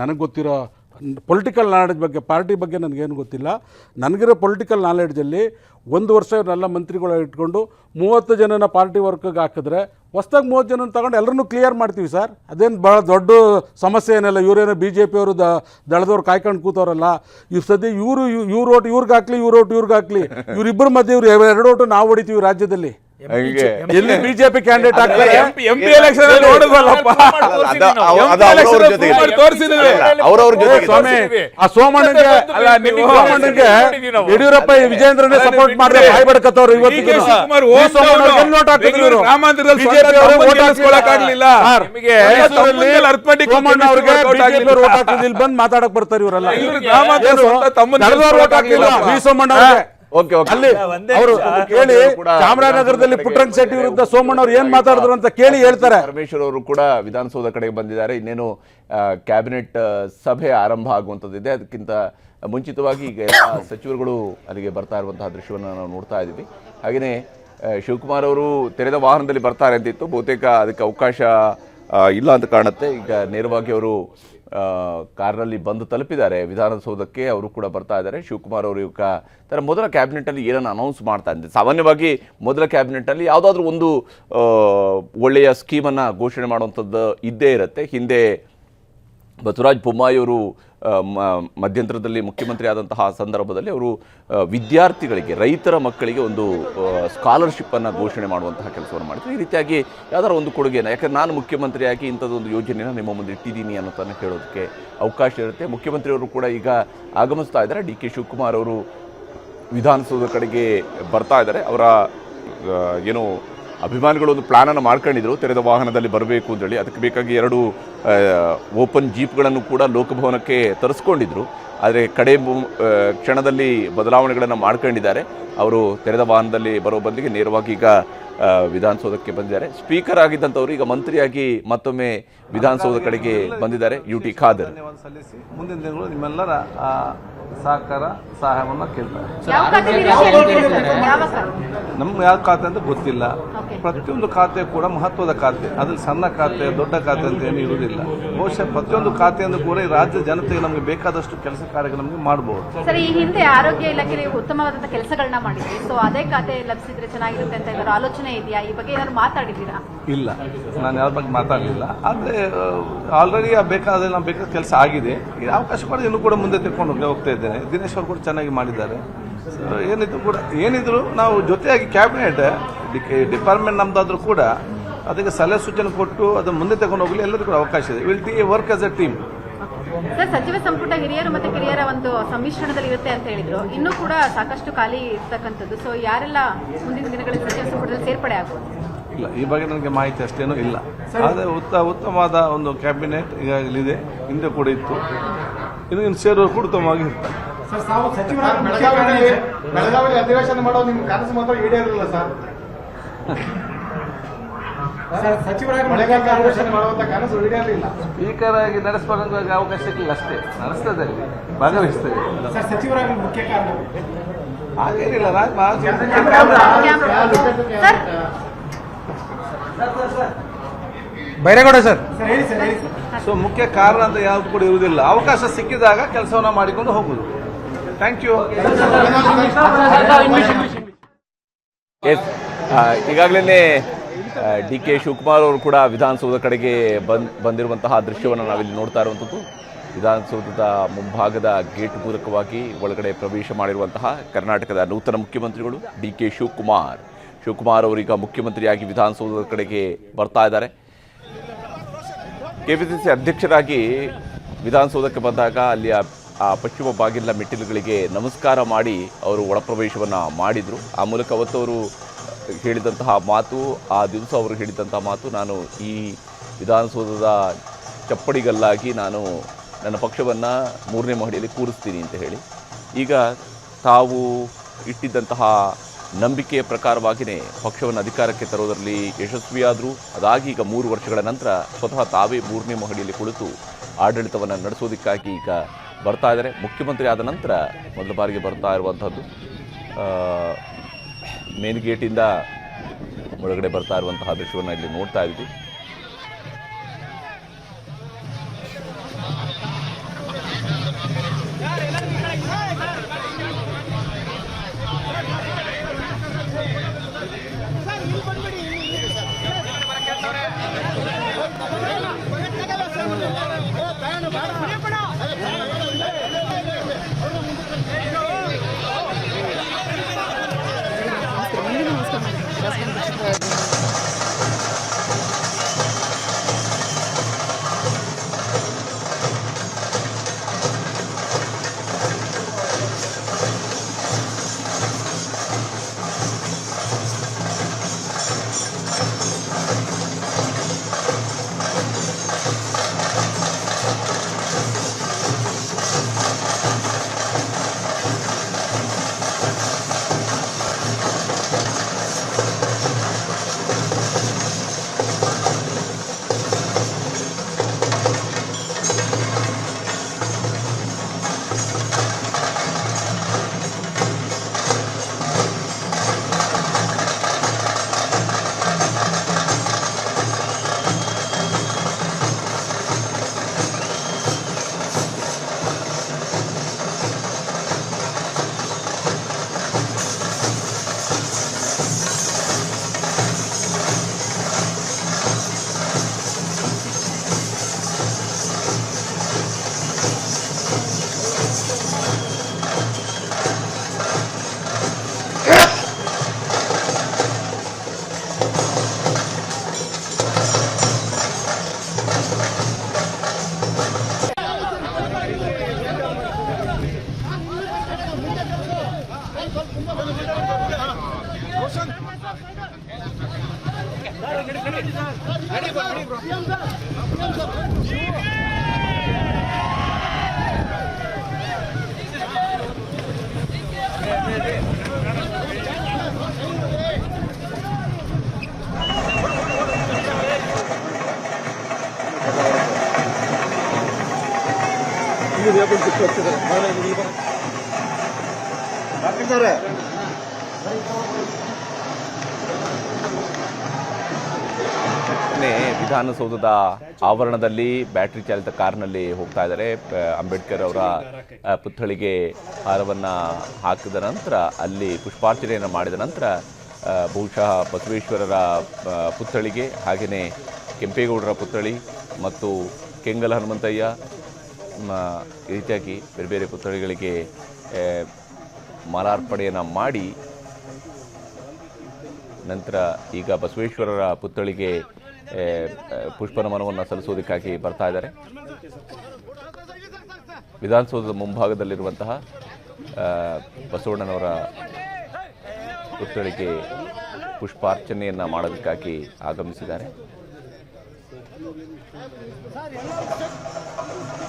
ನನಗೆ ಗೊತ್ತಿರೋ political knowledge ಬಗ್ಗೆ, ಪಾರ್ಟಿ ಬಗ್ಗೆ ನನಗೇನು ಗೊತ್ತಿಲ್ಲ. ನನಗಿರೋ ಪೊಲಿಟಿಕಲ್ ನಾಲೆಡ್ಜಲ್ಲಿ 1 ವರ್ಷ ಇವರೆಲ್ಲ ಮಂತ್ರಿಗಳು ಇಟ್ಕೊಂಡು 30 ಜನನ ಪಾರ್ಟಿ ವರ್ಕ್ಗೆ ಹಾಕಿದ್ರೆ ಹೊಸ್ದಾಗಿ 30 ಜನ ತಗೊಂಡು ಎಲ್ಲರನ್ನೂ ಕ್ಲಿಯರ್ ಮಾಡ್ತೀವಿ ಸರ್. ಅದೇನು ಭಾಳ ದೊಡ್ಡ ಸಮಸ್ಯೆ ಏನಲ್ಲ. ಇವರೇನೋ BJP ಅವರು ದಳದವ್ರು ಕಾಯ್ಕೊಂಡು ಕೂತವ್ರಲ್ಲ. ಇವ್ರು ಸದ್ಯ ಇವ್ರು ಓಟ್ ಇವ್ರಿಗೆ ಹಾಕ್ಲಿ, ಇವ್ರು ಓಟ್ ಇವ್ರಿಗೆ ಹಾಕ್ಲಿ, ಇವರಿಬ್ಬರ ಮಧ್ಯೆ ಇವ್ರು 2 ಓಟು ನಾವು ಹೊಡಿತೀವಿ ರಾಜ್ಯದಲ್ಲಿ. ಎಲ್ಲಿ BJP ಕ್ಯಾಂಡಿಡೇಟ್ ಆಗ್ತಾರೆ MP ಎಲೆಕ್ಷನ್ ಅಲ್ಲಿ ನೋಡಿದ್ವಲ್ಲಪ್ಪ. ಸೋಮಣ್ಣಗೆ ಯಡಿಯೂರಪ್ಪ ವಿಜೇಂದ್ರನೇ ಸಪೋರ್ಟ್ ಮಾಡಿದ್ರೆ ಬಾಯ್ ಬಡ್ಕತ್ತವ್ರು. ಇವತ್ತಿಗೆ ಬಂದ್ ಮಾತಾಡಕ್ ಬರ್ತಾರೆ ಇವರೆಲ್ಲ. ಸೋಮಣ್ಣ ಅಲ್ಲಿ ಅವರು ಕೇಳಿ, ಚಾಮರಾಜನಗರದಲ್ಲಿ ಪುಟ್ಟರಂಗ ಶೆಟ್ಟಿ ವಿರುದ್ಧ ಸೋಮಣ್ಣ ಅವ್ರು ಏನ್ ಮಾತಾಡಿದ್ರು ಅಂತ ಕೇಳಿ ಹೇಳ್ತಾರೆ. ಪರಮೇಶ್ವರ್ ಅವರು ಕೂಡ ವಿಧಾನಸೌಧ ಕಡೆಗೆ ಬಂದಿದ್ದಾರೆ. ಇನ್ನೇನು ಕ್ಯಾಬಿನೆಟ್ ಸಭೆ ಆರಂಭ ಆಗುವಂತದ್ದಿದೆ. ಅದಕ್ಕಿಂತ ಮುಂಚಿತವಾಗಿ ಈಗ ಎಲ್ಲ ಸಚಿವರುಗಳು ಅಲ್ಲಿಗೆ ಬರ್ತಾ ಇರುವಂತಹ ದೃಶ್ಯವನ್ನು ನಾವು ನೋಡ್ತಾ ಇದ್ದೀವಿ. ಹಾಗೆಯೇ ಶಿವಕುಮಾರ್ ಅವರು ತೆರೆದ ವಾಹನದಲ್ಲಿ ಬರ್ತಾರೆ ಅಂತಿತ್ತು. ಬಹುತೇಕ ಅದಕ್ಕೆ ಅವಕಾಶ ಇಲ್ಲ ಅಂತ ಕಾಣುತ್ತೆ. ಈಗ ನೇರವಾಗಿ ಅವರು ಕಾರ್ನಲ್ಲಿ ಬಂದು ತಲುಪಿದ್ದಾರೆ ವಿಧಾನಸೌಧಕ್ಕೆ. ಅವರು ಕೂಡ ಬರ್ತಾ ಇದ್ದಾರೆ. ಶಿವಕುಮಾರ್ ಅವರು ಈಗ ತರ ಮೊದಲ ಕ್ಯಾಬಿನೆಟಲ್ಲಿ ಏನನ್ನು ಅನೌನ್ಸ್ ಮಾಡ್ತಾ ಇದ್ದಾರೆ. ಸಾಮಾನ್ಯವಾಗಿ ಮೊದಲ ಕ್ಯಾಬಿನೆಟಲ್ಲಿ ಯಾವುದಾದ್ರೂ ಒಂದು ಒಳ್ಳೆಯ ಸ್ಕೀಮನ್ನು ಘೋಷಣೆ ಮಾಡುವಂಥದ್ದು ಇದ್ದೇ ಇರುತ್ತೆ. ಹಿಂದೆ ಬಸವರಾಜ ಬೊಮ್ಮಾಯಿ ಅವರು ಮಧ್ಯಂತರದಲ್ಲಿ ಮುಖ್ಯಮಂತ್ರಿ ಆದಂತಹ ಸಂದರ್ಭದಲ್ಲಿ ಅವರು ವಿದ್ಯಾರ್ಥಿಗಳಿಗೆ, ರೈತರ ಮಕ್ಕಳಿಗೆ ಒಂದು ಸ್ಕಾಲರ್ಶಿಪ್ಪನ್ನು ಘೋಷಣೆ ಮಾಡುವಂತಹ ಕೆಲಸವನ್ನು ಮಾಡಿದ್ರು. ಈ ರೀತಿಯಾಗಿ ಯಾವ್ದಾದ್ರು ಒಂದು ಕೊಡುಗೆನ, ಯಾಕಂದ್ರೆ ನಾನು ಮುಖ್ಯಮಂತ್ರಿಯಾಗಿ ಇಂಥದ್ದೊಂದು ಯೋಜನೆಯನ್ನು ನಿಮ್ಮ ಮುಂದೆ ಇಟ್ಟಿದ್ದೀನಿ ಅನ್ನೋದನ್ನು ಹೇಳೋದಕ್ಕೆ ಅವಕಾಶ ಇರುತ್ತೆ. ಮುಖ್ಯಮಂತ್ರಿಯವರು ಕೂಡ ಈಗ ಆಗಮಿಸ್ತಾ ಇದ್ದಾರೆ. DK ಶಿವಕುಮಾರ್ ಅವರು ವಿಧಾನಸೌಧ ಕಡೆಗೆ ಬರ್ತಾ ಇದ್ದಾರೆ. ಅವರ ಏನು ಅಭಿಮಾನಿಗಳು ಒಂದು ಪ್ಲಾನನ್ನು ಮಾಡ್ಕೊಂಡಿದ್ರು, ತೆರೆದ ವಾಹನದಲ್ಲಿ ಬರಬೇಕು ಅಂತೇಳಿ. ಅದಕ್ಕೆ ಬೇಕಾಗಿ 2 ಓಪನ್ ಜೀಪ್ಗಳನ್ನು ಕೂಡ ಲೋಕಭವನಕ್ಕೆ ತರಿಸ್ಕೊಂಡಿದ್ರು. ಆದರೆ ಕಡೆ ಕ್ಷಣದಲ್ಲಿ ಬದಲಾವಣೆಗಳನ್ನು ಮಾಡ್ಕೊಂಡಿದ್ದಾರೆ. ಅವರು ತೆರೆದ ವಾಹನದಲ್ಲಿ ಬರೋ ಬದಲಿಗೆ ನೇರವಾಗಿ ಈಗ ವಿಧಾನಸೌಧಕ್ಕೆ ಬಂದಿದ್ದಾರೆ. ಸ್ಪೀಕರ್ ಆಗಿದ್ದಂಥವ್ರು ಈಗ ಮಂತ್ರಿಯಾಗಿ ಮತ್ತೊಮ್ಮೆ ವಿಧಾನಸೌಧ ಕಡೆಗೆ ಬಂದಿದ್ದಾರೆ. UT ಖಾದರ್ ಸಲ್ಲಿಸಿ ಮುಂದಿನ ದಿನಗಳು ನಿಮ್ಮೆಲ್ಲರ ಸಹಕಾರ ಸಹಾಯವನ್ನು ಕೇಳ್ತಾರೆ. ನಮ್ಗೆ ಯಾವ ಖಾತೆ ಅಂತ ಗೊತ್ತಿಲ್ಲ. ಪ್ರತಿಯೊಂದು ಖಾತೆ ಕೂಡ ಮಹತ್ವದ ಖಾತೆ. ಅದ್ರಲ್ಲಿ ಸಣ್ಣ ಖಾತೆ, ದೊಡ್ಡ ಖಾತೆ ಅಂತ ಏನು ಇರುವುದಿಲ್ಲ. ಬಹುಶಃ ಪ್ರತಿಯೊಂದು ಖಾತೆಯನ್ನು ಕೂಡ ಈ ರಾಜ್ಯ ಜನತೆಗೆ ನಮಗೆ ಬೇಕಾದಷ್ಟು ಕೆಲಸ ಕಾರ್ಯಗಳು ನಮಗೆ ಮಾಡಬಹುದು. ಸರ್, ಈ ಹಿಂದೆ ಆರೋಗ್ಯ ಇಲಾಖೆ ಉತ್ತಮವಾದಂತಹ ಕೆಲಸಗಳನ್ನ ಮಾಡಿದ್ರಿ. ಸೊ ಅದೇ ಖಾತೆ ಲಭಿಸಿದ್ರೆ ಚೆನ್ನಾಗಿರುತ್ತೆ ಅಂತ ಏನಾದ್ರು ಆಲೋಚನೆ ಇದೆಯಾ? ಈ ಬಗ್ಗೆ ಏನಾದ್ರು ಮಾತಾಡಿದ್ದೀರಾ? ಇಲ್ಲ, ನಾನು ಯಾರ ಬಗ್ಗೆ ಮಾತಾಡಲಿಲ್ಲ. ಆದರೆ ಆಲ್ರೆಡಿ ಬೇಕಾದ ಕೆಲಸ ಆಗಿದೆ. ಈ ಅವಕಾಶ ಕೂಡ ಇನ್ನೂ ಕೂಡ ಮುಂದೆ ತೆಗೆದುಕೊಂಡು ಹೋಗ್ತಾ ಇದ್ದೇನೆ. ದಿನೇಶ್ ಅವರು ಕೂಡ ಚೆನ್ನಾಗಿ ಮಾಡಿದ್ದಾರೆ. ಏನಿದ್ರು ನಾವು ಜೊತೆಯಾಗಿ ಕ್ಯಾಬಿನೆಟ್ ಡಿಪಾರ್ಟ್ಮೆಂಟ್ ನಮ್ದಾದ್ರೂ ಕೂಡ ಅದಕ್ಕೆ ಸಲಹೆ ಸೂಚನೆ ಕೊಟ್ಟು ಅದನ್ನು ಮುಂದೆ ತಗೊಂಡು ಹೋಗಲಿ ಎಲ್ಲರಿಗೂ ಕೂಡ ಅವಕಾಶ ಇದೆ. Will work as A team. Sir, ಸಚಿವ ಸಂಪುಟ ಹಿರಿಯರು ಮತ್ತೆ ಕಿರಿಯರ ಒಂದು ಸಮ್ಮಿಶ್ರಣದಲ್ಲಿ ಇರುತ್ತೆ ಅಂತ ಹೇಳಿದ್ರು. ಇನ್ನೂ ಕೂಡ ಸಾಕಷ್ಟು ಖಾಲಿ ಇರ್ತಕ್ಕಂಥದ್ದು. ಸೊ ಯಾರೆಲ್ಲ ಮುಂದಿನ ದಿನಗಳಲ್ಲಿ ಸಚಿವ ಸಂಪುಟದಲ್ಲಿ ಸೇರ್ಪಡೆ ಆಗ್ಬೋದು? ಇಲ್ಲ, ಈ ಬಗ್ಗೆ ನನಗೆ ಮಾಹಿತಿ ಅಷ್ಟೇನೂ ಇಲ್ಲ. ಆದರೆ ಉತ್ತಮವಾದ ಒಂದು ಕ್ಯಾಬಿನೆಟ್ ಈಗಾಗಲಿದೆ, ಹಿಂದೆ ಕೂಡ ಇತ್ತು. ಇನ್ನು ಸೇರೋರು ಕೂಡ ಉತ್ತಮವಾಗಿ ಇರ್ತಾರೆ. ಬೆಳಗಾವಿಯಲ್ಲಿ ಅಧಿವೇಶನ ಮಾಡೋ ನಿಮ್ಮ ಕನಸು ಮಾತ್ರ ಈಡೇರಿಲ್ಲ ಸರ್. ಸಚಿವರಾಗಿ ಮಳೆಗಾಲದ ಅಧಿವೇಶನ ಮಾಡುವಂತ ಕನಸು ಈಡೇರಲಿಲ್ಲ. ಸ್ಪೀಕರ್ ಆಗಿ ನಡೆಸಬೇಕಂತ ಅವಕಾಶ ಸಿಕ್ಕಿಲ್ಲ ಅಷ್ಟೇ. ನಡೆಸ್ತದೆ, ಭಾಗವಹಿಸ್ತೇವೆ. ಸಚಿವರಾಗಿ ಮುಖ್ಯ ಕಾರಣ ಹಾಗೇನಿಲ್ಲ. ಬೈರೇಗೌಡ ಸರ್. ಸೊ ಮುಖ್ಯ ಕಾರಣ ಅಂತ ಯಾವುದು ಕೂಡ ಇರುವುದಿಲ್ಲ. ಅವಕಾಶ ಸಿಕ್ಕಿದಾಗ ಕೆಲಸವನ್ನ ಮಾಡಿಕೊಂಡು ಹೋಗುದು. Thank you. ಈಗಾಗಲೇ DK ಶಿವಕುಮಾರ್ ಅವರು ಕೂಡ ವಿಧಾನಸೌಧ ಕಡೆಗೆ ಬಂದಿರುವಂತಹ ದೃಶ್ಯವನ್ನು ನಾವಿಲ್ಲಿ ನೋಡ್ತಾ ಇರುವಂಥದ್ದು. ವಿಧಾನಸೌಧದ ಮುಂಭಾಗದ ಗೇಟ್ ಮೂಲಕವಾಗಿ ಒಳಗಡೆ ಪ್ರವೇಶ ಮಾಡಿರುವಂತಹ ಕರ್ನಾಟಕದ ನೂತನ ಮುಖ್ಯಮಂತ್ರಿಗಳು DK ಶಿವಕುಮಾರ್ ಅವರೀಗ ಮುಖ್ಯಮಂತ್ರಿಯಾಗಿ ವಿಧಾನಸೌಧದ ಕಡೆಗೆ ಬರ್ತಾ ಇದ್ದಾರೆ. KPCC ಅಧ್ಯಕ್ಷರಾಗಿ ವಿಧಾನಸೌಧಕ್ಕೆ ಬಂದಾಗ ಅಲ್ಲಿ ಆ ಪಶ್ಚಿಮ ಬಾಗಿಲ ಮೆಟ್ಟಿಲುಗಳಿಗೆ ನಮಸ್ಕಾರ ಮಾಡಿ ಅವರು ಒಳಪ್ರವೇಶವನ್ನು ಮಾಡಿದರು. ಆ ಮೂಲಕ ಅವತ್ತು ಅವರು ಹೇಳಿದಂತಹ ಮಾತು, ಆ ದಿವಸ ಅವರು ಹೇಳಿದಂತಹ ಮಾತು, ನಾನು ಈ ವಿಧಾನಸೌಧದ ಚಪ್ಪಡಿಗಲ್ಲಾಗಿ ನಾನು ನನ್ನ ಪಕ್ಷವನ್ನು 3ನೇ ಮಹಡಿಯಲ್ಲಿ ಕೂರಿಸ್ತೀನಿ ಅಂತ ಹೇಳಿ ಈಗ ತಾವು ಇಟ್ಟಿದ್ದಂತಹ ನಂಬಿಕೆಯ ಪ್ರಕಾರವಾಗಿಯೇ ಪಕ್ಷವನ್ನು ಅಧಿಕಾರಕ್ಕೆ ತರೋದರಲ್ಲಿ ಯಶಸ್ವಿಯಾದರು. ಅದಾಗಿ ಈಗ 3 ವರ್ಷಗಳ ನಂತರ ಸ್ವತಃ ತಾವೇ 3ನೇ ಮಹಡಿಯಲ್ಲಿ ಕುಳಿತು ಆಡಳಿತವನ್ನು ನಡೆಸೋದಕ್ಕಾಗಿ ಈಗ ಬರ್ತಾ ಇದ್ದಾರೆ. ಮುಖ್ಯಮಂತ್ರಿ ಆದ ನಂತರ ಮೊದಲ ಬಾರಿಗೆ ಬರ್ತಾ ಇರುವಂಥದ್ದು. ಮೇನ್ ಗೇಟಿಂದ ಒಳಗಡೆ ಬರ್ತಾ ಇರುವಂತಹ ದೃಶ್ಯವನ್ನು ಇಲ್ಲಿ ನೋಡ್ತಾ ಇದ್ವಿ. ವಿಧಾನಸೌಧದ ಆವರಣದಲ್ಲಿ ಬ್ಯಾಟರಿ ಚಾಲಿತ ಕಾರ್ನಲ್ಲಿ ಹೋಗ್ತಾ ಇದ್ದಾರೆ. ಅಂಬೇಡ್ಕರ್ ಅವರ ಪುತ್ಥಳಿಗೆ ಹಾರವನ್ನು ಹಾಕಿದ ನಂತರ ಅಲ್ಲಿ ಪುಷ್ಪಾರ್ಚನೆಯನ್ನು ಮಾಡಿದ ನಂತರ ಬಹುಶಃ ಬಸವೇಶ್ವರರ ಪುತ್ಥಳಿಗೆ, ಹಾಗೆಯೇ ಕೆಂಪೇಗೌಡರ ಪುತ್ಥಳಿ ಮತ್ತು ಕೆಂಗಲ್ ಹನುಮಂತಯ್ಯ ಈ ರೀತಿಯಾಗಿ ಬೇರೆ ಬೇರೆ ಪುತ್ಥಳಿಗಳಿಗೆ ಮಾಲಾರ್ಪಣೆಯನ್ನು ಮಾಡಿ ನಂತರ ಈಗ ಬಸವೇಶ್ವರರ ಪುತ್ಥಳಿಗೆ ಪುಷ್ಪನಮನವನ್ನು ಸಲ್ಲಿಸೋದಕ್ಕಾಗಿ ಬರ್ತಾ ಇದ್ದಾರೆ. ವಿಧಾನಸೌಧದ ಮುಂಭಾಗದಲ್ಲಿರುವಂತಹ ಬಸವಣ್ಣನವರ ಪುತ್ಥಳಿಗೆ ಪುಷ್ಪಾರ್ಚನೆಯನ್ನು ಮಾಡೋದಕ್ಕಾಗಿ ಆಗಮಿಸಿದ್ದಾರೆ.